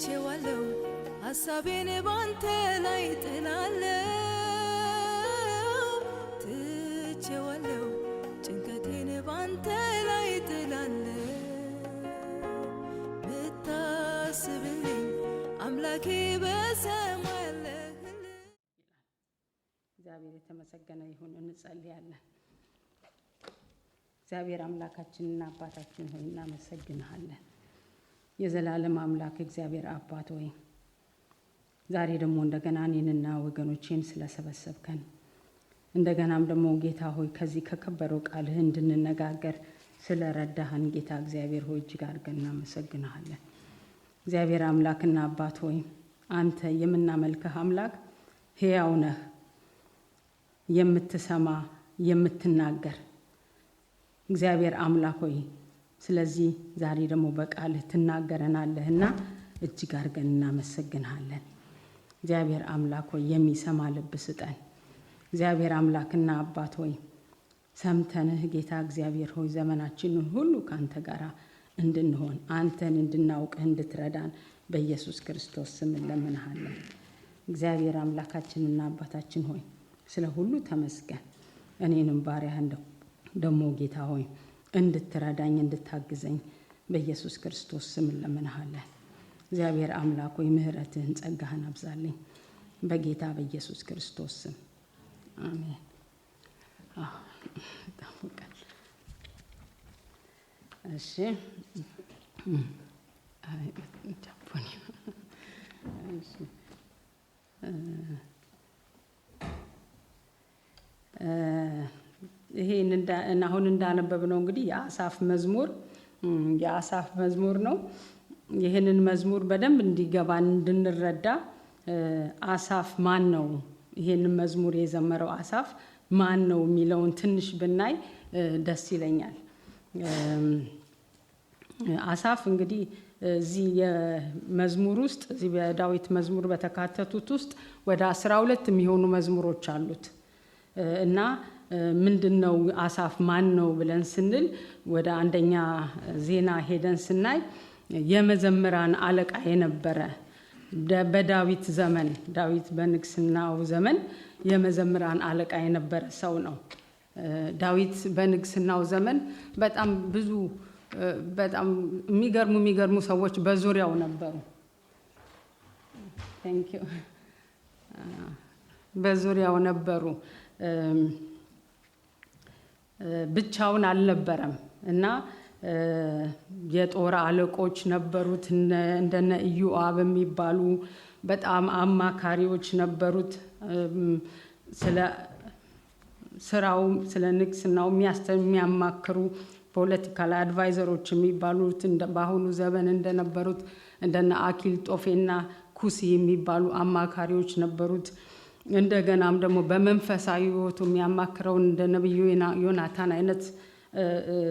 ትቼዋለሁ ሐሳቤን ባንተ ላይ ጥላለሁ ትቼዋለሁ ጭንቀቴን ባንተ ላይ ጥላለሁ ብታስብልኝ አምላኬ በሰማይ አለህልኝ። እግዚአብሔር የተመሰገነ ይሁን። እንጸልያለን። እግዚአብሔር አምላካችንና አባታችን ሆይ እናመሰግንሃለን። የዘላለም አምላክ እግዚአብሔር አባት ሆይ ዛሬ ደግሞ እንደገና እኔንና ወገኖቼን ስለሰበሰብከን እንደገናም ደግሞ ጌታ ሆይ ከዚህ ከከበረው ቃልህ እንድንነጋገር ስለረዳህን ጌታ እግዚአብሔር ሆይ እጅግ አድርገን እናመሰግንሃለን። እግዚአብሔር አምላክና አባት ሆይ አንተ የምናመልክህ አምላክ ሕያው ነህ፣ የምትሰማ የምትናገር እግዚአብሔር አምላክ ሆይ ስለዚህ ዛሬ ደግሞ በቃልህ ትናገረናለህና እጅግ አድርገን እናመሰግንሃለን። እግዚአብሔር አምላክ ሆይ የሚሰማ ልብ ስጠን። እግዚአብሔር አምላክና አባት ሆይ ሰምተንህ ጌታ እግዚአብሔር ሆይ ዘመናችንን ሁሉ ካንተ ጋር እንድንሆን አንተን እንድናውቅህ እንድትረዳን በኢየሱስ ክርስቶስ ስም እንለምንሃለን። እግዚአብሔር አምላካችንና አባታችን ሆይ ስለ ሁሉ ተመስገን። እኔንም ባሪያህን ደግሞ ጌታ ሆይ እንድትረዳኝ እንድታግዘኝ በኢየሱስ ክርስቶስ ስም እንለምንሃለን። እግዚአብሔር አምላክ ሆይ ምሕረትህን ጸጋህን አብዛልኝ በጌታ በኢየሱስ ክርስቶስ ስም አሜን። እሺ ጃፖኒ ይሄን አሁን እንዳነበብነው እንግዲህ የአሳፍ መዝሙር ነው። ይሄንን መዝሙር በደንብ እንዲገባን እንድንረዳ አሳፍ ማን ነው፣ ይሄንን መዝሙር የዘመረው አሳፍ ማን ነው የሚለውን ትንሽ ብናይ ደስ ይለኛል። አሳፍ እንግዲህ እዚህ የመዝሙር ውስጥ እዚህ በዳዊት መዝሙር በተካተቱት ውስጥ ወደ 12 የሚሆኑ መዝሙሮች አሉት እና ምንድነው አሳፍ ማን ነው ብለን ስንል ወደ አንደኛ ዜና ሄደን ስናይ የመዘምራን አለቃ የነበረ በዳዊት ዘመን ዳዊት በንግስናው ዘመን የመዘምራን አለቃ የነበረ ሰው ነው። ዳዊት በንግስናው ዘመን በጣም ብዙ በጣም የሚገርሙ ሰዎች በዙሪያው ነበሩ። በዙሪያው ነበሩ። ብቻውን አልነበረም እና የጦር አለቆች ነበሩት። እንደነ ኢዮአብ የሚባሉ በጣም አማካሪዎች ነበሩት። ስለ ስራው ስለ ንግስናው የሚያማክሩ ፖለቲካል አድቫይዘሮች የሚባሉት በአሁኑ ዘመን እንደነበሩት እንደነ አኪልጦፌና ኩሲ የሚባሉ አማካሪዎች ነበሩት። እንደገናም ደግሞ በመንፈሳዊ ሕይወቱ የሚያማክረው እንደ ነብዩ ዮናታን አይነት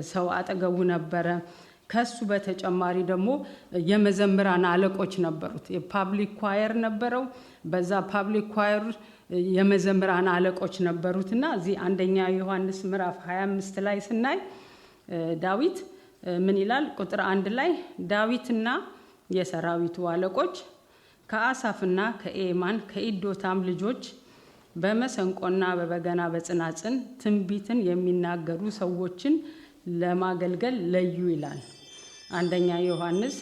ሰው አጠገቡ ነበረ። ከሱ በተጨማሪ ደግሞ የመዘምራን አለቆች ነበሩት። የፓብሊክ ኳየር ነበረው። በዛ ፓብሊክ ኳየር የመዘምራን አለቆች ነበሩትና እዚህ አንደኛ ዮሐንስ ምዕራፍ 25 ላይ ስናይ ዳዊት ምን ይላል? ቁጥር 1 ላይ ዳዊትና የሰራዊቱ አለቆች ከአሳፍና ከኤማን ከኢዶታም ልጆች በመሰንቆና በበገና በጽናጽን ትንቢትን የሚናገሩ ሰዎችን ለማገልገል ለዩ ይላል። አንደኛ ዮሐንስ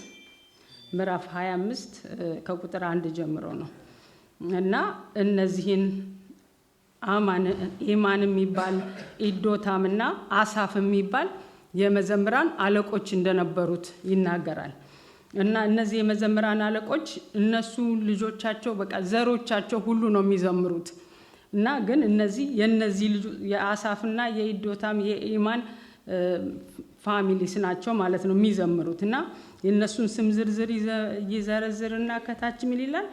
ምዕራፍ 25 ከቁጥር 1 ጀምሮ ነው እና እነዚህን ኤማን የሚባል ኢዶታምና አሳፍ የሚባል የመዘምራን አለቆች እንደነበሩት ይናገራል። እና እነዚህ የመዘምራን አለቆች እነሱ ልጆቻቸው በቃ ዘሮቻቸው ሁሉ ነው የሚዘምሩት እና ግን እነዚህ የአሳፍና የኢዶታም የኤማን ፋሚሊስ ናቸው ማለት ነው የሚዘምሩት። እና የእነሱን ስም ዝርዝር ይዘረዝርና ከታች ምን ይላል?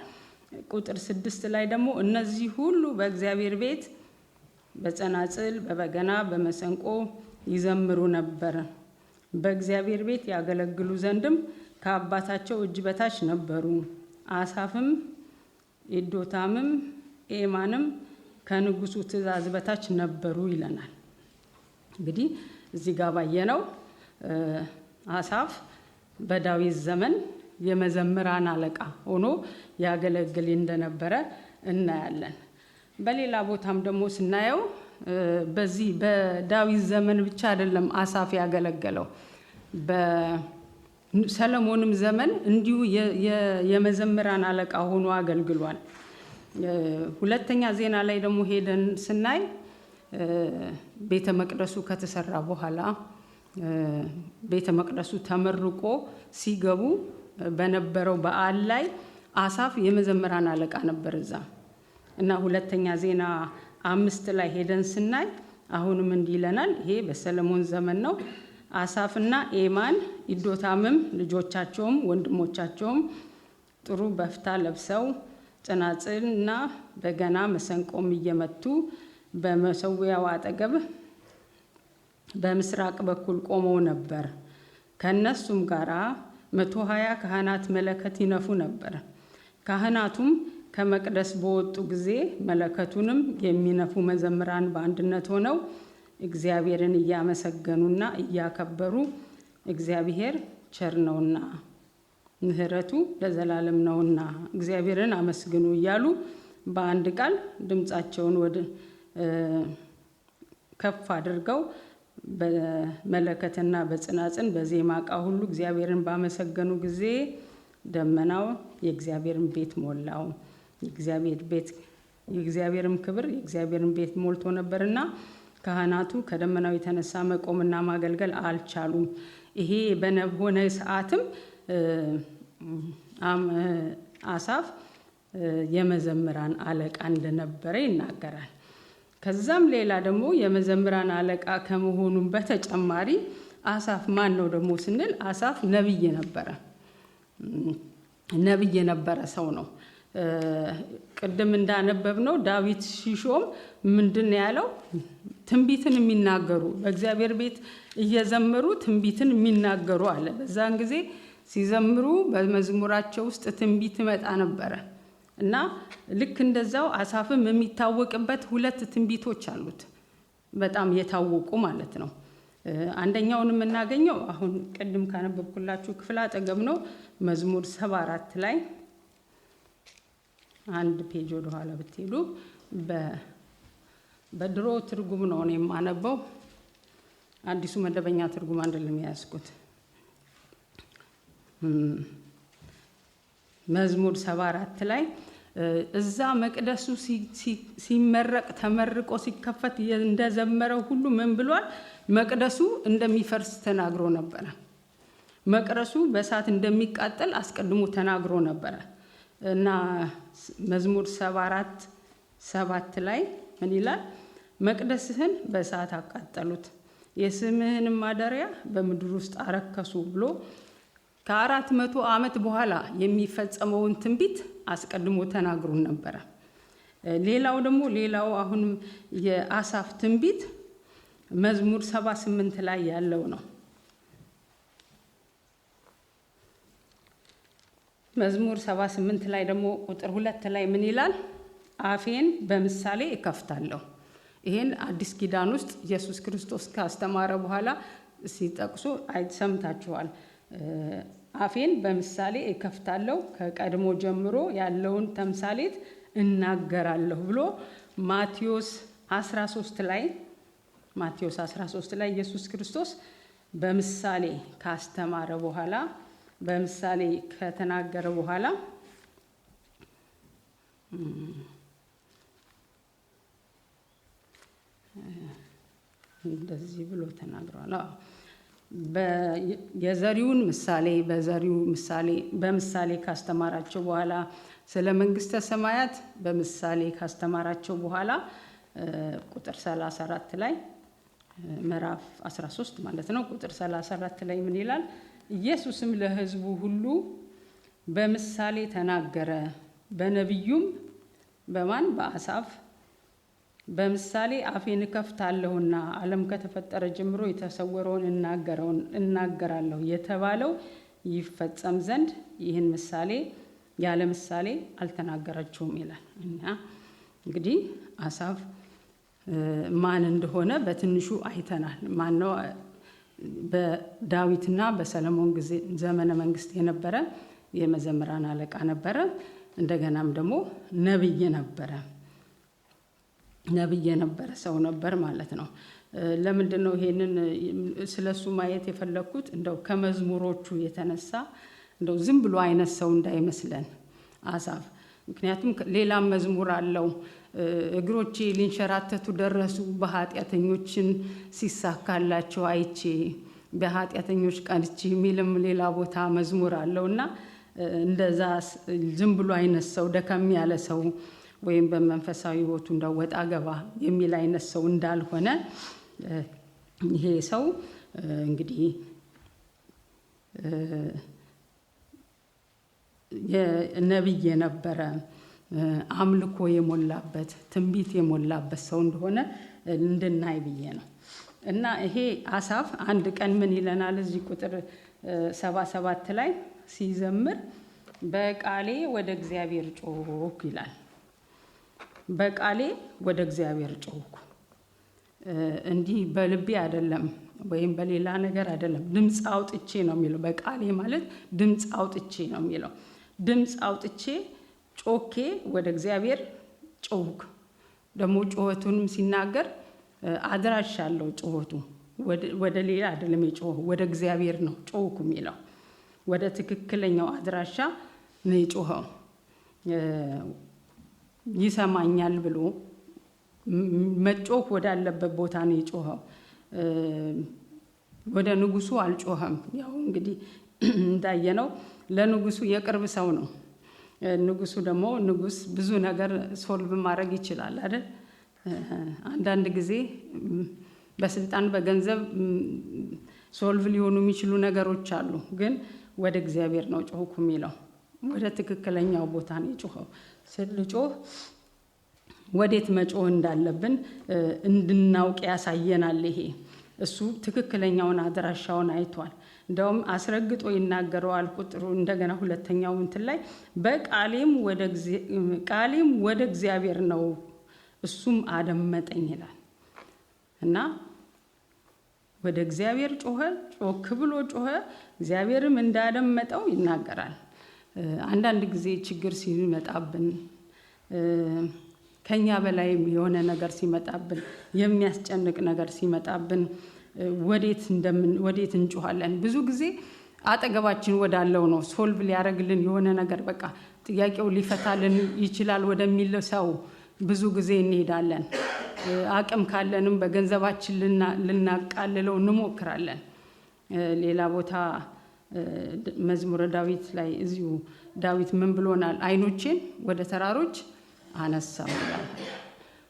ቁጥር 6 ላይ ደግሞ እነዚህ ሁሉ በእግዚአብሔር ቤት በጸናጽል በበገና በመሰንቆ ይዘምሩ ነበር፣ በእግዚአብሔር ቤት ያገለግሉ ዘንድም ከአባታቸው እጅ በታች ነበሩ። አሳፍም ኢዶታምም ኤማንም ከንጉሱ ትእዛዝ በታች ነበሩ ይለናል። እንግዲህ እዚህ ጋር ባየነው አሳፍ በዳዊት ዘመን የመዘምራን አለቃ ሆኖ ያገለግል እንደነበረ እናያለን። በሌላ ቦታም ደግሞ ስናየው በዚህ በዳዊት ዘመን ብቻ አይደለም አሳፍ ያገለገለው፣ በሰለሞንም ዘመን እንዲሁ የመዘምራን አለቃ ሆኖ አገልግሏል። ሁለተኛ ዜና ላይ ደግሞ ሄደን ስናይ ቤተ መቅደሱ ከተሰራ በኋላ ቤተ መቅደሱ ተመርቆ ሲገቡ በነበረው በዓል ላይ አሳፍ የመዘምራን አለቃ ነበር እዛ እና ሁለተኛ ዜና 5 ላይ ሄደን ስናይ አሁንም እንዲህ ይለናል። ይሄ በሰለሞን ዘመን ነው። አሳፍና ኤማን ኢዶታምም ልጆቻቸውም ወንድሞቻቸውም ጥሩ በፍታ ለብሰው ጽናጽልና በገና መሰንቆም እየመቱ በመሰዊያው አጠገብ በምስራቅ በኩል ቆመው ነበር። ከነሱም ጋራ 120 ካህናት መለከት ይነፉ ነበር። ካህናቱም ከመቅደስ በወጡ ጊዜ መለከቱንም የሚነፉ መዘምራን በአንድነት ሆነው እግዚአብሔርን እያመሰገኑና እያከበሩ እግዚአብሔር ቸር ነውና ምሕረቱ ለዘላለም ነውና እግዚአብሔርን አመስግኑ እያሉ በአንድ ቃል ድምጻቸውን ወደ ከፍ አድርገው በመለከትና በጽናጽን በዜማ ዕቃ ሁሉ እግዚአብሔርን ባመሰገኑ ጊዜ ደመናው የእግዚአብሔርን ቤት ሞላው። የእግዚአብሔርም ክብር የእግዚአብሔርን ቤት ሞልቶ ነበርና ካህናቱ ከደመናው የተነሳ መቆምና ማገልገል አልቻሉም። ይሄ በሆነ ሰዓትም አሳፍ የመዘምራን አለቃ እንደነበረ ይናገራል። ከዛም ሌላ ደግሞ የመዘምራን አለቃ ከመሆኑም በተጨማሪ አሳፍ ማን ነው ደግሞ ስንል አሳፍ ነብይ የነበረ ሰው ነው። ቅድም እንዳነበብነው ዳዊት ሲሾም ምንድን ያለው? ትንቢትን የሚናገሩ በእግዚአብሔር ቤት እየዘመሩ ትንቢትን የሚናገሩ አለ። በዛን ጊዜ ሲዘምሩ በመዝሙራቸው ውስጥ ትንቢት ይመጣ ነበረ እና ልክ እንደዛው አሳፍም የሚታወቅበት 2 ትንቢቶች አሉት፣ በጣም የታወቁ ማለት ነው። አንደኛውን የምናገኘው አሁን ቅድም ካነበብኩላችሁ ክፍል አጠገብ ነው። መዝሙር 74 ላይ አንድ ፔጅ ወደ ኋላ ብትሄዱ በድሮ ትርጉም ነው የማነበው። አዲሱ መደበኛ ትርጉም አይደለም ያስኩት። መዝሙር 74 ላይ እዛ መቅደሱ ሲመረቅ ተመርቆ ሲከፈት እንደዘመረው ሁሉ ምን ብሏል? መቅደሱ እንደሚፈርስ ተናግሮ ነበረ። መቅደሱ በእሳት እንደሚቃጠል አስቀድሞ ተናግሮ ነበረ እና መዝሙር 74:7 ላይ ምን ይላል? መቅደስህን በእሳት አቃጠሉት፣ የስምህንም ማደሪያ በምድር ውስጥ አረከሱ ብሎ ከ400 ዓመት በኋላ የሚፈጸመውን ትንቢት አስቀድሞ ተናግሮ ነበረ። ሌላው አሁንም የአሳፍ ትንቢት መዝሙር 78 ላይ ያለው ነው። መዝሙር 78 ላይ ደግሞ ቁጥር 2 ላይ ምን ይላል? አፌን በምሳሌ እከፍታለሁ። ይሄን አዲስ ኪዳን ውስጥ ኢየሱስ ክርስቶስ ካስተማረ በኋላ ሲጠቅሱ ሰምታችኋል። አፌን በምሳሌ እከፍታለሁ፣ ከቀድሞ ጀምሮ ያለውን ተምሳሌት እናገራለሁ ብሎ ማቴዎስ 13 ላይ ኢየሱስ ክርስቶስ በምሳሌ ካስተማረ በኋላ በምሳሌ ከተናገረ በኋላ እንደዚህ ብሎ ተናግሯል። የዘሪውን ምሳሌ በምሳሌ ካስተማራቸው በኋላ ስለ መንግስተ ሰማያት በምሳሌ ካስተማራቸው በኋላ ቁጥር 34 ላይ ምዕራፍ 13 ማለት ነው። ቁጥር 34 ላይ ምን ይላል? ኢየሱስም ለሕዝቡ ሁሉ በምሳሌ ተናገረ፣ በነቢዩም በአሳፍ በምሳሌ አፌን እከፍታለሁና ዓለም ከተፈጠረ ጀምሮ የተሰወረውን እናገራለሁ የተባለው ይፈጸም ዘንድ ይህን ምሳሌ ያለ ምሳሌ አልተናገረችውም ይላል። እና እንግዲህ አሳፍ ማን እንደሆነ በትንሹ አይተናል። ማነው? በዳዊትና በሰለሞን ጊዜ ዘመነ መንግስት የነበረ የመዘምራን አለቃ ነበረ። እንደገናም ደግሞ ነብይ የነበረ ሰው ነበር ማለት ነው። ለምንድን ነው ይሄንን ስለሱ ማየት የፈለኩት? እንደው ከመዝሙሮቹ የተነሳ እንደው ዝም ብሎ አይነት ሰው እንዳይመስለን አሳፍ። ምክንያቱም ሌላም መዝሙር አለው። እግሮቼ ሊንሸራተቱ ደረሱ በኃጢአተኞችን ሲሳካላቸው አይቼ በኃጢአተኞች ቀንቼ የሚልም ሌላ ቦታ መዝሙር አለውና እንደዛ ዝም ብሎ አይነት ሰው ደከም ያለ ሰው ወይም በመንፈሳዊ ህይወቱ እንደወጣ ገባ የሚል አይነት ሰው እንዳልሆነ ይሄ ሰው እንግዲህ የነብይ የነበረ አምልኮ የሞላበት ትንቢት የሞላበት ሰው እንደሆነ እንድናይ ብዬ ነው። እና ይሄ አሳፍ አንድ ቀን ምን ይለናል? እዚህ ቁጥር 77 ላይ ሲዘምር በቃሌ ወደ እግዚአብሔር ጮህኩ ይላል። በቃሌ ወደ እግዚአብሔር ጮህኩ። እንዲህ በልቤ አይደለም ወይም በሌላ ነገር አይደለም፣ ድምፅ አውጥቼ ነው የሚለው። በቃሌ ማለት ድምፅ አውጥቼ ነው የሚለው። ድምፅ አውጥቼ ጮኬ ወደ እግዚአብሔር ጮህኩ። ደግሞ ጩኸቱንም ሲናገር አድራሻ አለው። ጩኸቱ ወደ ሌላ አይደለም የጮኸው፣ ወደ እግዚአብሔር ነው ጮህኩ የሚለው። ወደ ትክክለኛው አድራሻ ነው የጮኸው። ይሰማኛል ብሎ መጮህ ወዳለበት ቦታ ነው የጮኸው። ወደ ንጉሱ አልጮኸም። ያው እንግዲህ እንዳየነው ለንጉሱ የቅርብ ሰው ነው። ንጉሱ ደግሞ ንጉስ ብዙ ነገር ሶልቭ ማድረግ ይችላል አይደል? አንዳንድ ጊዜ በስልጣን በገንዘብ ሶልቭ ሊሆኑ የሚችሉ ነገሮች አሉ። ግን ወደ እግዚአብሔር ነው ጮህኩ የሚለው። ወደ ትክክለኛው ቦታ ነው የጮኸው። ስልጮህ ወዴት መጮህ እንዳለብን እንድናውቅ ያሳየናል። ይሄ እሱ ትክክለኛውን አድራሻውን አይቷል። እንደውም አስረግጦ ይናገረዋል። ቁጥሩ እንደገና ሁለተኛው እንትን ላይ በቃሌም ወደ እግዚአብሔር ነው እሱም አደመጠኝ ይላል። እና ወደ እግዚአብሔር ጮኸ፣ ጮክ ብሎ ጮኸ፣ እግዚአብሔርም እንዳደመጠው ይናገራል። አንዳንድ ጊዜ ችግር ሲመጣብን ከኛ በላይ የሆነ ነገር ሲመጣብን የሚያስጨንቅ ነገር ሲመጣብን ወዴት እንጮሃለን? ብዙ ጊዜ አጠገባችን ወዳለው ነው ሶልቭ ሊያደርግልን የሆነ ነገር በቃ ጥያቄው ሊፈታልን ይችላል ወደሚል ሰው ብዙ ጊዜ እንሄዳለን። አቅም ካለንም በገንዘባችን ልናቃልለው እንሞክራለን። ሌላ ቦታ መዝሙረ ዳዊት ላይ እዚሁ ዳዊት ምን ብሎናል? አይኖቼን ወደ ተራሮች አነሳው ይላል።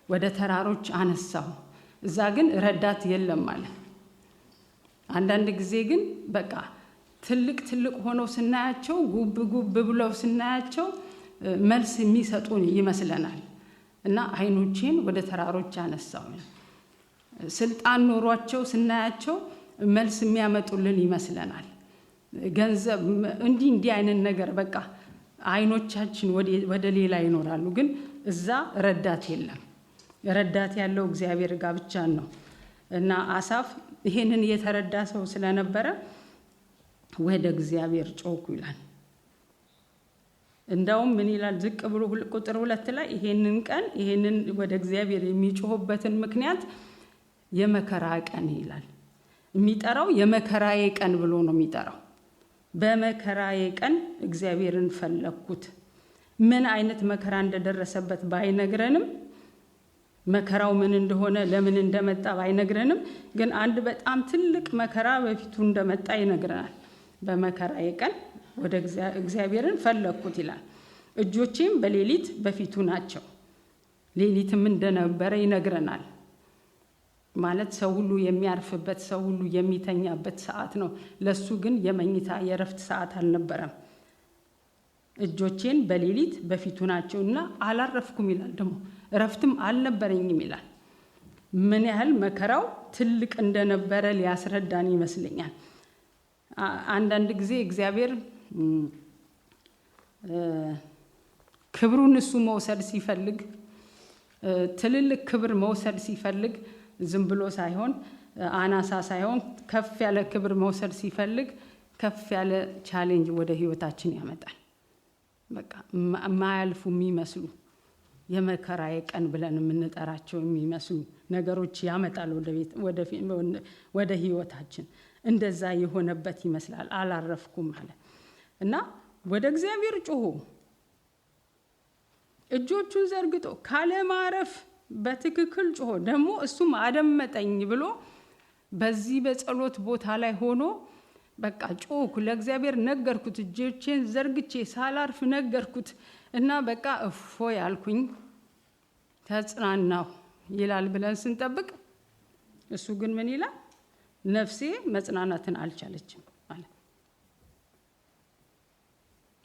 ወደ ተራሮች አነሳው። እዛ ግን ረዳት የለም ማለት። አንዳንድ ጊዜ ግን በቃ ትልቅ ሆነው ስናያቸው ጉብ ብለው ስናያቸው መልስ የሚሰጡን ይመስለናል። እና አይኖቼን ወደ ተራሮች አነሳው። ስልጣን ኖሯቸው ስናያቸው መልስ የሚያመጡልን ይመስለናል። ገንዘብ እንዲህ አይነት ነገር በቃ አይኖቻችን ወደ ሌላ ይኖራሉ። ግን እዛ ረዳት የለም። ረዳት ያለው እግዚአብሔር ጋር ብቻ ነው። እና አሳፍ ይሄንን የተረዳ ሰው ስለነበረ ወደ እግዚአብሔር ጮኩ ይላል። እንደውም ምን ይላል? ዝቅ ብሎ ቁጥር 2 ላይ ይሄንን ወደ እግዚአብሔር የሚጮህበትን ምክንያት የመከራ ቀን ይላል። የሚጠራው የመከራዬ ቀን ብሎ ነው የሚጠራው። በመከራዬ ቀን እግዚአብሔርን ፈለኩት። ምን አይነት መከራ እንደደረሰበት ባይነግረንም፣ መከራው ምን እንደሆነ ለምን እንደመጣ ባይነግረንም፣ ግን አንድ በጣም ትልቅ መከራ በፊቱ እንደመጣ ይነግረናል። በመከራዬ ቀን ወደ እግዚአብሔርን ፈለኩት ይላል። እጆቼም በሌሊት በፊቱ ናቸው። ሌሊትም እንደነበረ ይነግረናል። ማለት ሰው ሁሉ የሚያርፍበት ሰው ሁሉ የሚተኛበት ሰዓት ነው። ለሱ ግን የመኝታ የረፍት ሰዓት አልነበረም። እጆቼን በሌሊት በፊቱ ናቸውና አላረፍኩም ይላል። ደግሞ ረፍትም አልነበረኝም ይላል። ምን ያህል መከራው ትልቅ እንደነበረ ሊያስረዳን ይመስለኛል። አንዳንድ ጊዜ እግዚአብሔር ክብሩን እሱ መውሰድ ሲፈልግ፣ ትልልቅ ክብር መውሰድ ሲፈልግ ዝም ብሎ ሳይሆን አናሳ ሳይሆን ከፍ ያለ ክብር መውሰድ ሲፈልግ ከፍ ያለ ቻሌንጅ ወደ ህይወታችን ያመጣል። በቃ ማያልፉ የሚመስሉ የመከራዬ ቀን ብለን የምንጠራቸው የሚመስሉ ነገሮች ያመጣል ወደ ህይወታችን። እንደዛ የሆነበት ይመስላል። አላረፍኩም ማለት እና ወደ እግዚአብሔር ጮሆ እጆቹን ዘርግቶ ካለ ማረፍ በትክክል ጮሆ ደግሞ እሱም አደመጠኝ ብሎ በዚህ በጸሎት ቦታ ላይ ሆኖ በቃ ጮኩ፣ ለእግዚአብሔር ነገርኩት፣ እጆቼን ዘርግቼ ሳላርፍ ነገርኩት እና በቃ እፎይ አልኩኝ፣ ተጽናናሁ ይላል ብለን ስንጠብቅ እሱ ግን ምን ይላል? ነፍሴ መጽናናትን አልቻለችም ማለት።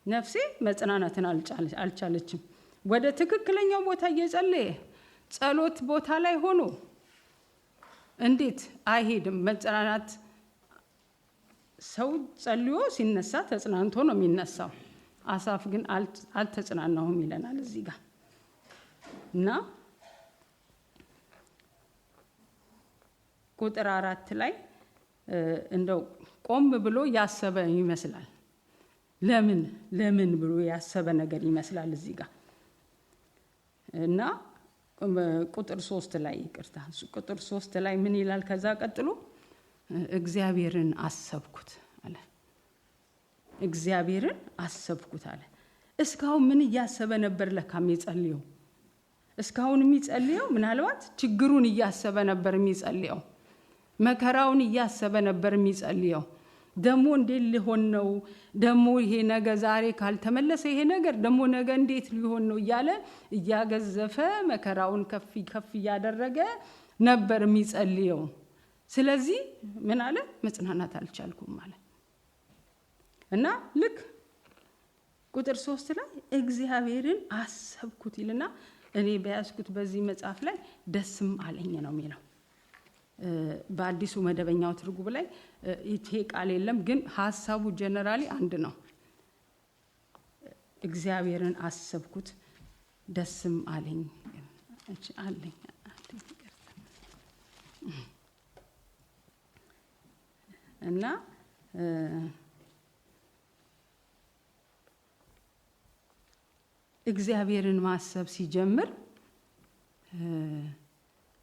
ነፍሴ መጽናናትን አልቻለችም። ወደ ትክክለኛው ቦታ እየጸለየ ጸሎት ቦታ ላይ ሆኖ እንዴት አይሄድም? መጽናናት ሰው ጸልዮ ሲነሳ ተጽናንቶ ነው የሚነሳው። አሳፍ ግን አልተጽናናሁም ይለናል እዚህ ጋር እና ቁጥር 4 ላይ እንደው ቆም ብሎ ያሰበ ይመስላል። ለምን ብሎ ያሰበ ነገር ይመስላል እዚህ ጋር እና ቁጥር 3 ላይ ይቅርታ፣ ቁጥር 3 ላይ ምን ይላል? ከዛ ቀጥሎ እግዚአብሔርን አሰብኩት አለ። እግዚአብሔርን አሰብኩት አለ። እስካሁን ምን እያሰበ ነበር? ለካም የሚጸልየው እስካሁን የሚጸልየው ምናልባት ችግሩን እያሰበ ነበር የሚጸልየው፣ መከራውን እያሰበ ነበር የሚጸልየው። ደሞ እንዴት ሊሆን ነው? ደሞ ይሄ ነገ ዛሬ ካልተመለሰ ይሄ ነገር ደሞ ነገ እንዴት ሊሆን ነው እያለ እያገዘፈ መከራውን ከፍ እያደረገ ነበር የሚጸልየው። ስለዚህ ምን አለ? መጽናናት አልቻልኩም ማለት እና ልክ ቁጥር 3 ላይ እግዚአብሔርን አሰብኩት ይልና እኔ በያዝኩት በዚህ መጽሐፍ ላይ ደስም አለኝ ነው የሚለው። በአዲሱ መደበኛው ትርጉም ላይ ይሄ ቃል የለም፣ ግን ሐሳቡ ጀነራሊ አንድ ነው። እግዚአብሔርን አሰብኩት ደስም አለኝ አለኝ እና እግዚአብሔርን ማሰብ ሲጀምር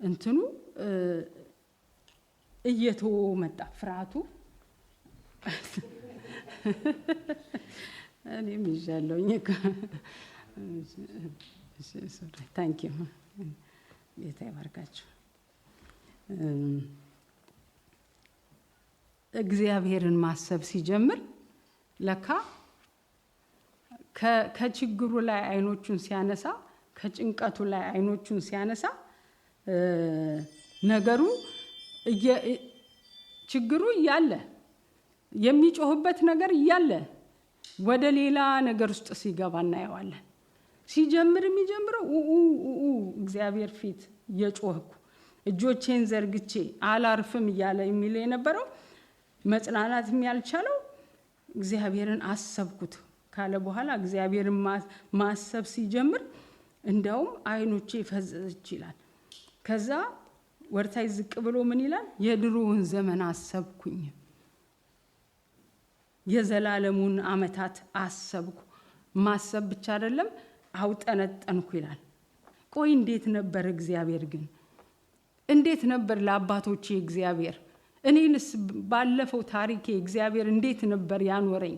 እንትኑ እየተወ መጣ ፍርሃቱ። እኔም ይዣለሁኝ እኮ ታንክ ዩ ጌታ ይባርካችሁ። እግዚአብሔርን ማሰብ ሲጀምር ለካ ከችግሩ ላይ አይኖቹን ሲያነሳ፣ ከጭንቀቱ ላይ አይኖቹን ሲያነሳ ነገሩ ችግሩ እያለ የሚጮህበት ነገር እያለ ወደ ሌላ ነገር ውስጥ ሲገባ እናየዋለን። ሲጀምር የሚጀምረው እግዚአብሔር ፊት እየጮህኩ እጆቼን ዘርግቼ አላርፍም እያለ የሚለው የነበረው መጽናናት ያልቻለው እግዚአብሔርን አሰብኩት ካለ በኋላ እግዚአብሔርን ማሰብ ሲጀምር እንዲያውም አይኖቼ ፈዘዘች ይላል። ከዛ ወርታይ ዝቅ ብሎ ምን ይላል? የድሮውን ዘመን አሰብኩኝ፣ የዘላለሙን ዓመታት አሰብኩ። ማሰብ ብቻ አይደለም አውጠነጠንኩ ይላል። ቆይ እንዴት ነበር እግዚአብሔር ግን? እንዴት ነበር ለአባቶቼ እግዚአብሔር? እኔንስ ባለፈው ታሪኬ እግዚአብሔር እንዴት ነበር ያኖረኝ?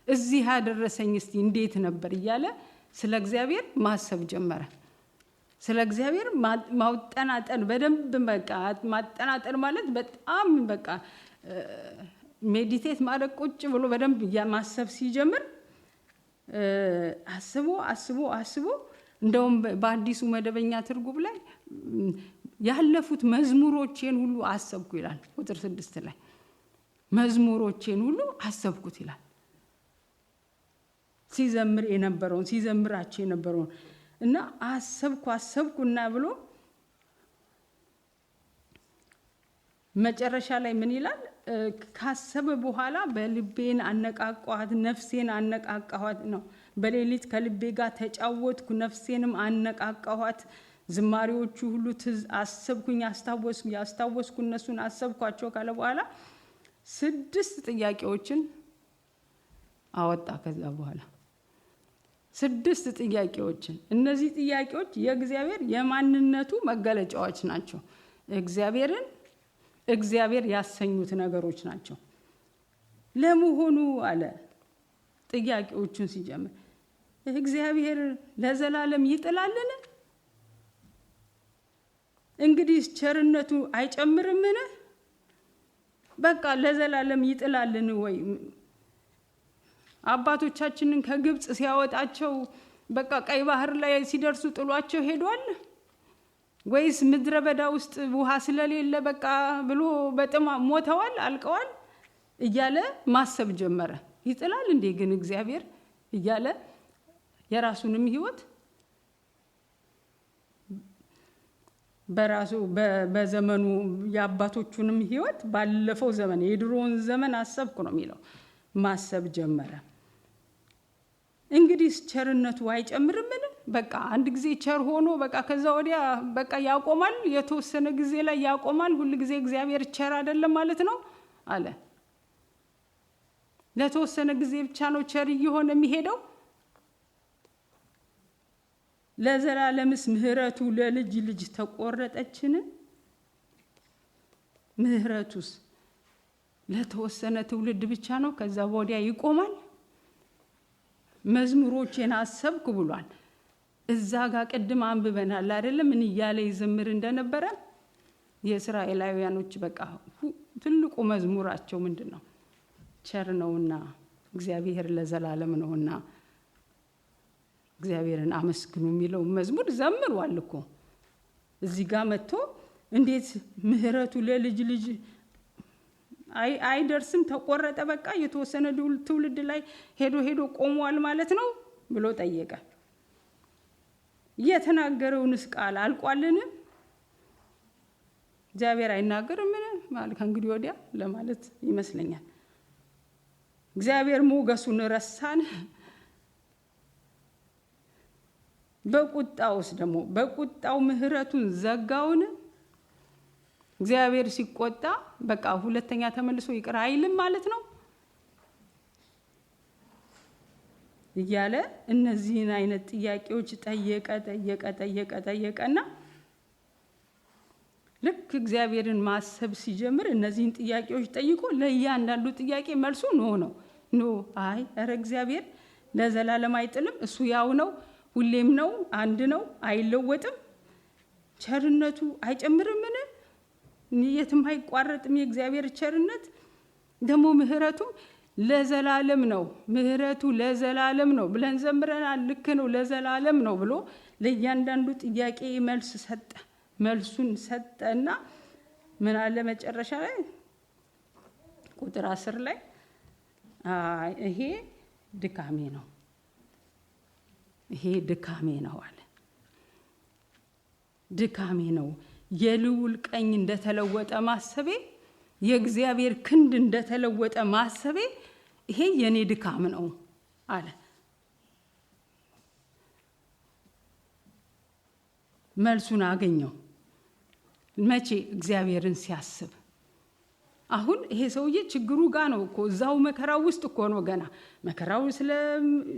እዚህ ያደረሰኝ እስቲ እንዴት ነበር እያለ ስለ እግዚአብሔር ማሰብ ጀመረ። ስለ እግዚአብሔር ማውጠናጠን በደንብ በቃ ማጠናጠን ማለት በጣም በቃ ሜዲቴት ማድረግ ቁጭ ብሎ በደንብ ማሰብ ሲጀምር አስቦ እንደውም በአዲሱ መደበኛ ትርጉም ላይ ያለፉት መዝሙሮቼን ሁሉ አሰብኩ ይላል። ቁጥር 6 ላይ መዝሙሮቼን ሁሉ አሰብኩት ይላል። ሲዘምራቸው የነበረውን እና አሰብኩና ብሎ መጨረሻ ላይ ምን ይላል? ካሰበ በኋላ በልቤን አነቃቃኋት፣ ነፍሴን አነቃቃኋት ነው። በሌሊት ከልቤ ጋር ተጫወትኩ፣ ነፍሴንም አነቃቃኋት። ዝማሬዎቹ ሁሉ አሰብኩኝ፣ ያስታወስኩ እነሱን አሰብኳቸው ካለ በኋላ 6 ጥያቄዎችን አወጣ። ከዛ በኋላ 6 ጥያቄዎችን፣ እነዚህ ጥያቄዎች የእግዚአብሔር የማንነቱ መገለጫዎች ናቸው። እግዚአብሔር ያሰኙት ነገሮች ናቸው። ለመሆኑ አለ ጥያቄዎቹን ሲጀምር እግዚአብሔር ለዘላለም ይጥላልን? እንግዲህ ቸርነቱ አይጨምርምን? በቃ ለዘላለም ይጥላልን ወይ? አባቶቻችንን ከግብጽ ሲያወጣቸው በቃ ቀይ ባህር ላይ ሲደርሱ ጥሏቸው ሄዷል? ወይስ ምድረ በዳ ውስጥ ውሃ ስለሌለ በቃ ብሎ በጥም ሞተዋል፣ አልቀዋል እያለ ማሰብ ጀመረ። ይጥላል እንዴ ግን እግዚአብሔር እያለ የራሱንም ህይወት በራሱ በዘመኑ የአባቶቹንም ህይወት ባለፈው ዘመን የድሮውን ዘመን አሰብኩ ነው የሚለው ማሰብ ጀመረ። እንግዲህ ቸርነቱ አይጨምርምን? በቃ አንድ ጊዜ ቸር ሆኖ በቃ ከዛ ወዲያ በቃ ያቆማል? የተወሰነ ጊዜ ላይ ያቆማል? ሁሉ ጊዜ እግዚአብሔር ቸር አይደለም ማለት ነው አለ። ለተወሰነ ጊዜ ብቻ ነው ቸር እየሆነ የሚሄደው? ለዘላለምስ ምህረቱ ለልጅ ልጅ ተቆረጠችን? ምህረቱስ ለተወሰነ ትውልድ ብቻ ነው? ከዛ ወዲያ ይቆማል? መዝሙሮችን አሰብኩ ብሏል። እዛ ጋር ቅድም አንብበናል አይደለም? ምን እያለ ይዘምር እንደነበረ የእስራኤላውያኖች በቃ ትልቁ መዝሙራቸው ምንድነው? ቸር ነውና እግዚአብሔር ለዘላለም ነውና እግዚአብሔርን አመስግኑ የሚለው መዝሙር ዘምሯል እኮ። እዚህ ጋር መጥቶ እንዴት ምህረቱ ለልጅ ልጅ አይደርስም? ተቆረጠ በቃ የተወሰነ ትውልድ ላይ ሄዶ ቆሟል ማለት ነው ብሎ ጠየቀ። የተናገረውንስ ቃል አልቋልን? እግዚአብሔር አይናገርም ማለት ከእንግዲህ ወዲያ ለማለት ይመስለኛል። እግዚአብሔር ሞገሱን ረሳን? በቁጣውስ ደግሞ በቁጣው ምህረቱን ዘጋውን? እግዚአብሔር ሲቆጣ በቃ ሁለተኛ ተመልሶ ይቅር አይልም ማለት ነው እያለ እነዚህን አይነት ጥያቄዎች ጠየቀና ልክ እግዚአብሔርን ማሰብ ሲጀምር እነዚህን ጥያቄዎች ጠይቆ ለእያንዳንዱ ጥያቄ መልሱ ኖ አይ ኧረ እግዚአብሔር ለዘላለም አይጥልም፣ እሱ ያው ነው፣ ሁሌም ነው፣ አንድ ነው፣ አይለወጥም፣ ቸርነቱ አይጨምርምን? የትም አይቋረጥም የእግዚአብሔር ቸርነት። ደግሞ ምህረቱም ለዘላለም ነው፣ ምህረቱ ለዘላለም ነው ብለን ዘምረናል። ልክ ነው፣ ለዘላለም ነው ብሎ ለእያንዳንዱ ጥያቄ መልሱን ሰጠና ምን አለ መጨረሻ ላይ ቁጥር 10 ላይ ይሄ ድካሜ ነው አለ። ድካሜ ነው፣ የልዑል ቀኝ እንደተለወጠ ማሰቤ፣ የእግዚአብሔር ክንድ እንደተለወጠ ማሰቤ ይሄ የኔ ድካም ነው አለ። መልሱን አገኘው። መቼ? እግዚአብሔርን ሲያስብ። አሁን ይሄ ሰውዬ ችግሩ ጋር ነው እኮ፣ እዛው መከራው ውስጥ እኮ ነው። ገና መከራው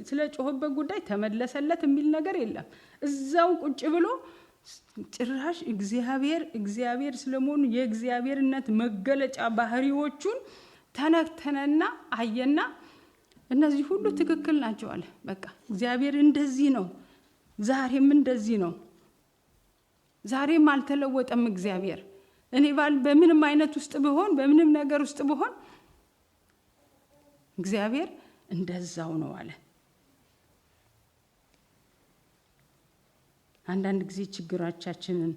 ስለ ጮህበት ጉዳይ ተመለሰለት የሚል ነገር የለም። እዛው ቁጭ ብሎ ጭራሽ እግዚአብሔር ስለመሆኑ የእግዚአብሔርነት መገለጫ ባህሪዎቹን ተነተነና አየና እነዚህ ሁሉ ትክክል ናቸው አለ። በቃ እግዚአብሔር እንደዚህ ነው፣ ዛሬም እንደዚህ ነው፣ ዛሬም አልተለወጠም እግዚአብሔር። እኔ በምንም አይነት ውስጥ ብሆን፣ በምንም ነገር ውስጥ ብሆን እግዚአብሔር እንደዛው ነው አለ። አንዳንድ ጊዜ ችግራቻችንን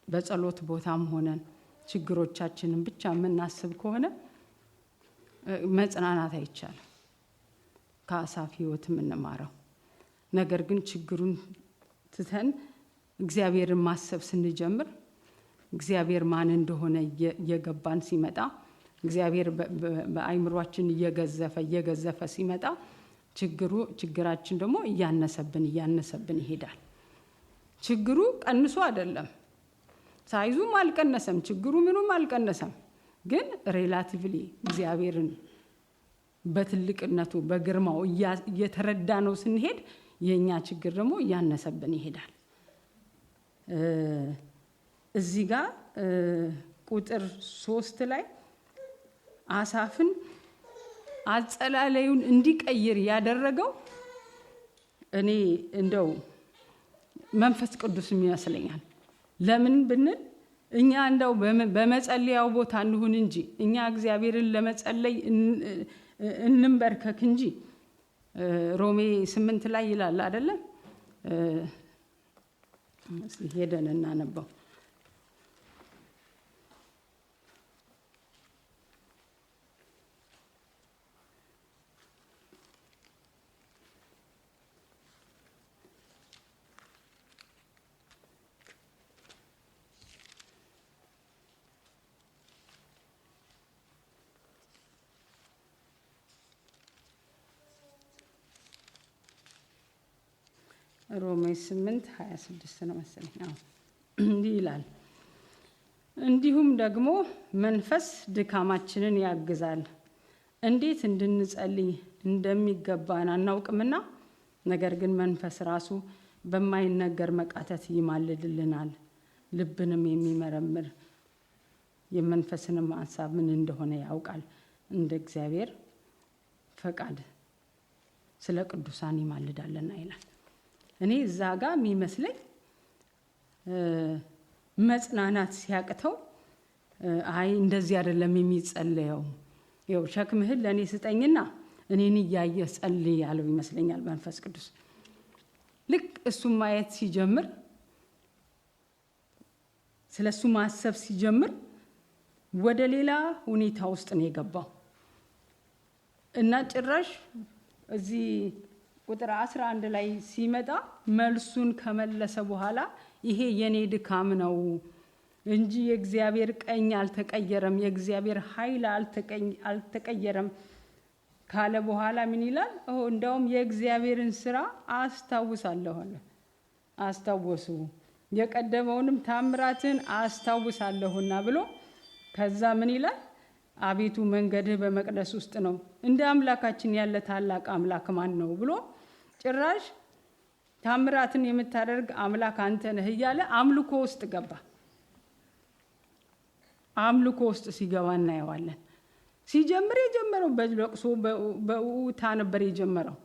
በጸሎት ቦታም ሆነን ችግሮቻችንን ብቻ የምናስብ ከሆነ መጽናናት አይቻልም። ከአሳፍ ሕይወት የምንማረው ነገር ግን ችግሩን ትተን እግዚአብሔርን ማሰብ ስንጀምር እግዚአብሔር ማን እንደሆነ እየገባን ሲመጣ እግዚአብሔር በአይምሯችን እየገዘፈ ሲመጣ ችግራችን ደግሞ እያነሰብን ይሄዳል። ችግሩ ቀንሶ አይደለም፣ ሳይዙም አልቀነሰም፣ ችግሩ ምኑም አልቀነሰም። ግን ሪላቲቭሊ እግዚአብሔርን በትልቅነቱ በግርማው እየተረዳ ነው ስንሄድ የኛ ችግር ደግሞ እያነሰብን ይሄዳል። እዚህ ጋር ቁጥር 3 ላይ አሳፍን አጸላለዩን እንዲቀይር ያደረገው እኔ እንደው መንፈስ ቅዱስ ይመስለኛል። ለምን ብንል እኛ እንደው በመጸለያው ቦታ እንሁን እንጂ እኛ እግዚአብሔርን ለመጸለይ እንንበርከክ እንጂ ሮሜ 8 ላይ ይላል አይደለ? እስቲ ሄደን እናነበው። ሮሜ 8:26 ነው መሰለኝ። እንዲህ ይላል፣ እንዲሁም ደግሞ መንፈስ ድካማችንን ያግዛል፣ እንዴት እንድንጸልይ እንደሚገባን አናውቅምና፣ ነገር ግን መንፈስ ራሱ በማይነገር መቃተት ይማልድልናል፣ ልብንም የሚመረምር የመንፈስንም ሐሳብ ምን እንደሆነ ያውቃል፣ እንደ እግዚአብሔር ፈቃድ ስለ ቅዱሳን ይማልዳልና ይላል። እኔ እዛ ጋር የሚመስለኝ መጽናናት ሲያቅተው አይ እንደዚህ አይደለም የሚጸለየው፣ ይኸው ሸክምህን ለእኔ ስጠኝና እኔን እያየ ጸልይ ያለው ይመስለኛል መንፈስ ቅዱስ። ልክ እሱም ማየት ሲጀምር፣ ስለ እሱ ማሰብ ሲጀምር ወደ ሌላ ሁኔታ ውስጥ ነው የገባው እና ጭራሽ እዚህ ቁጥር 11 ላይ ሲመጣ መልሱን ከመለሰ በኋላ ይሄ የኔ ድካም ነው እንጂ የእግዚአብሔር ቀኝ አልተቀየረም፣ የእግዚአብሔር ኃይል አልተቀየረም ካለ በኋላ ምን ይላል? እንደውም የእግዚአብሔርን ስራ አስታውሳለሁ አለ። አስታወሱ የቀደመውንም ታምራትን አስታውሳለሁና ብሎ ከዛ ምን ይላል? አቤቱ መንገድህ በመቅደስ ውስጥ ነው፣ እንደ አምላካችን ያለ ታላቅ አምላክ ማን ነው ብሎ ጭራሽ ታምራትን የምታደርግ አምላክ አንተ ነህ እያለ አምልኮ ውስጥ ገባ። አምልኮ ውስጥ ሲገባ እናየዋለን። ሲጀምር የጀመረው በለቅሶ በውታ ነበር የጀመረው።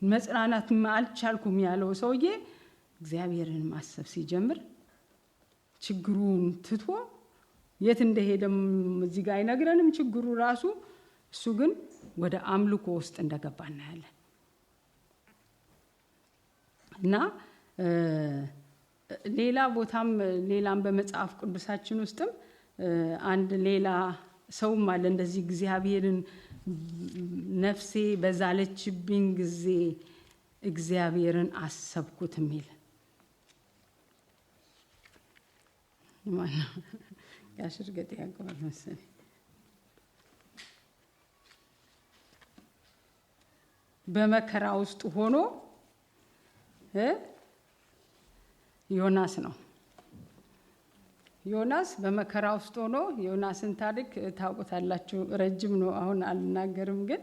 መጽናናት አልቻልኩም ያለው ሰውዬ እግዚአብሔርን ማሰብ ሲጀምር ችግሩን ትቶ የት እንደሄደም እዚህ ጋር አይነግረንም ችግሩ ራሱ። እሱ ግን ወደ አምልኮ ውስጥ እንደገባ እናያለን። እና ሌላ ቦታም ሌላም በመጽሐፍ ቅዱሳችን ውስጥም አንድ ሌላ ሰውም አለ እንደዚህ እግዚአብሔርን ነፍሴ በዛለችብኝ ጊዜ እግዚአብሔርን አሰብኩት የሚል ማነው? ያሽር ገጥ ያቀዋል መሰለኝ። በመከራ ውስጥ ሆኖ ዮናስ ነው። ዮናስ በመከራ ውስጥ ሆኖ ዮናስን ታሪክ ታውቁታላችሁ። ረጅም ነው፣ አሁን አልናገርም። ግን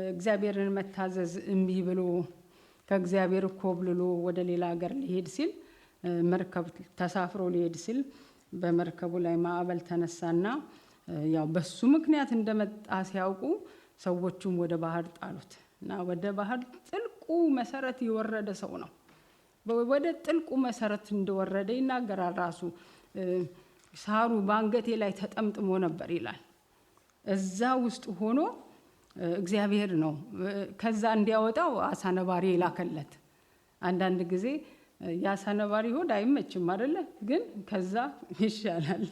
እግዚአብሔርን መታዘዝ እምቢ ብሎ ከእግዚአብሔር ኮብልሎ ወደ ሌላ ሀገር ሊሄድ ሲል መርከብ ተሳፍሮ ሊሄድ ሲል በመርከቡ ላይ ማዕበል ተነሳና ያው በሱ ምክንያት እንደመጣ ሲያውቁ ሰዎቹም ወደ ባህር ጣሉት እና ወደ ባህር ጥልቁ መሰረት የወረደ ሰው ነው። ወደ ጥልቁ መሰረት እንደወረደ ይናገራል ራሱ። ሳሩ በአንገቴ ላይ ተጠምጥሞ ነበር ይላል። እዛ ውስጥ ሆኖ እግዚአብሔር ነው ከዛ እንዲያወጣው አሳ ነባሪ የላከለት። አንዳንድ ጊዜ የአሳ ነባሪ ሆድ አይመችም አይደለ? ግን ከዛ ይሻላል።